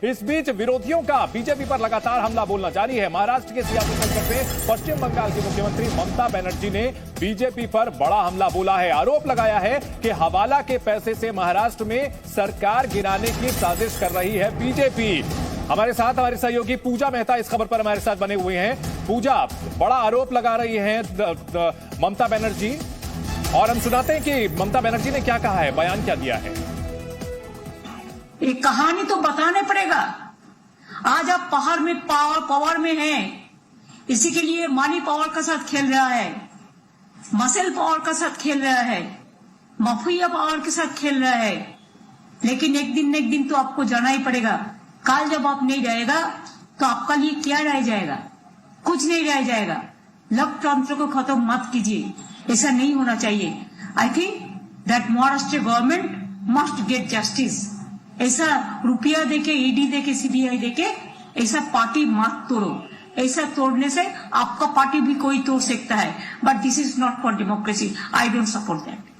इस बीच विरोधियों का बीजेपी पर लगातार हमला बोलना जारी है। महाराष्ट्र के सियासी संकट में पश्चिम बंगाल की मुख्यमंत्री ममता बनर्जी ने बीजेपी पर बड़ा हमला बोला है। आरोप लगाया है कि हवाला के पैसे से महाराष्ट्र में सरकार गिराने की साजिश कर रही है बीजेपी। हमारे साथ हमारे सहयोगी पूजा मेहता इस खबर पर हमारे साथ बने हुए हैं। पूजा, बड़ा आरोप लगा रही हैं ममता बनर्जी, और हम सुनाते हैं कि ममता बनर्जी ने क्या कहा है, बयान क्या दिया है। एक कहानी तो बताने पड़ेगा। आज आप पहाड़ में पावर में हैं, इसी के लिए मनी पावर का साथ खेल रहा है, मसल पावर का साथ खेल रहा है, माफिया पावर के साथ खेल रहा है। लेकिन एक दिन तो आपको जाना ही पड़ेगा। कल जब आप नहीं रहेगा तो आपका लिए क्या रह जाएगा? कुछ नहीं रह जाएगा। लोकतंत्र को खत्म मत कीजिए, ऐसा नहीं होना चाहिए। I think that Maharashtra government must get justice. ऐसा रुपया देके, ईडी देके, सीबीआई देके ऐसा पार्टी मत तोड़ो। ऐसा तोड़ने से आपका पार्टी भी कोई तोड़ सकता है, but this is not for democracy. I don't support that.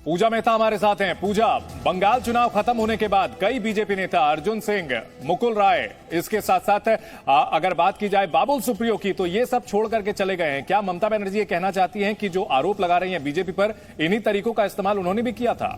Pooja Mehta हमारे साथ हैं। पूजा, बंगाल चुनाव खत्म होने के बाद कई बीजेपी नेता, अर्जुन सिंह, मुकुल राय, इसके साथ साथ अगर बात की जाए बाबुल सुप्रियो की, तो ये सब छोड़ करके चले गए हैं। क्या ममता बनर्जी ये कहना चाहती हैं कि जो आरोप लगा रही हैं बीजेपी पर, इन्हीं तरीकों का इस्तेमाल उन्होंने भी किया था?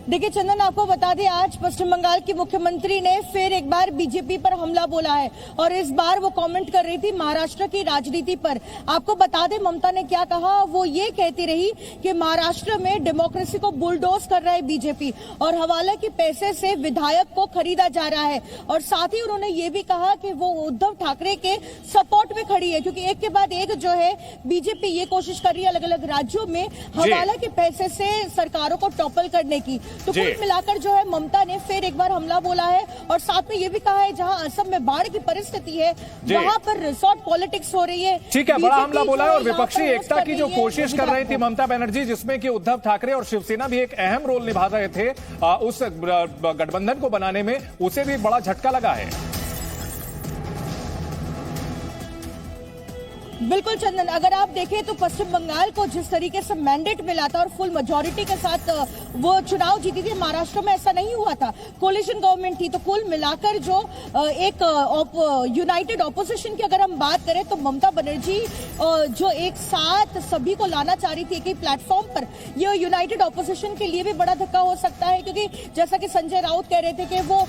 देखिए चंदन, आपको बता दें, आज पश्चिम बंगाल की मुख्यमंत्री ने फिर एक बार बीजेपी पर हमला बोला है, और इस बार वो कमेंट कर रही थी महाराष्ट्र की राजनीति पर। आपको बता दें ममता ने क्या कहा। वो ये कहती रही कि महाराष्ट्र में डेमोक्रेसी को बुलडोज कर रहा है बीजेपी, और हवाला के पैसे से विधायक को खरीदा जा रहा है। और साथ ही उन्होंने ये भी कहा कि वो उद्धव ठाकरे के सपोर्ट में खड़ी है, क्योंकि एक के बाद एक जो है बीजेपी ये कोशिश कर रही है अलग अलग राज्यों में हवाला के पैसे से सरकारों को टॉपल करने की। तो कुल मिलाकर जो है ममता ने फिर एक बार हमला बोला है, और साथ में ये भी कहा है जहां असम में बाढ़ की परिस्थिति है वहां पर रिसोर्ट पॉलिटिक्स हो रही है। ठीक है, बड़ा हमला बोला है। और विपक्षी एकता की जो कोशिश कर रही थी ममता बनर्जी, जिसमें कि उद्धव ठाकरे और शिवसेना भी एक अहम रोल निभा रहे थे उस गठबंधन को बनाने में, उसे भी बड़ा झटका लगा है। बिल्कुल चंदन, अगर आप देखें तो पश्चिम बंगाल को जिस तरीके से मैंडेट मिला था और फुल मेजॉरिटी के साथ वो चुनाव जीती थी, महाराष्ट्र में ऐसा नहीं हुआ था। कोलिशन गवर्नमेंट थी। तो कुल मिलाकर जो एक यूनाइटेड ऑपोजिशन की अगर हम बात करें तो ममता बनर्जी जो एक साथ सभी को लाना चाह रही थी एक ही प्लेटफॉर्म पर, ये यूनाइटेड ऑपोजिशन के लिए भी बड़ा धक्का हो सकता है, क्योंकि जैसा कि संजय राउत कह रहे थे कि वो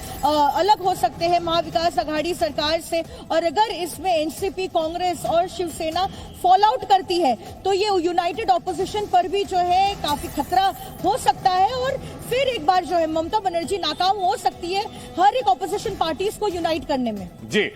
अलग हो सकते हैं महाविकास आघाड़ी सरकार से, और अगर इसमें एनसीपी, कांग्रेस और शिवसेना फॉल आउट करती है तो ये यूनाइटेड ऑपोजिशन पर भी जो है काफी खतरा हो सकता है, और फिर एक बार जो है ममता बनर्जी नाकाम हो सकती है हर एक ऑपोजिशन पार्टीज को यूनाइट करने में। जी।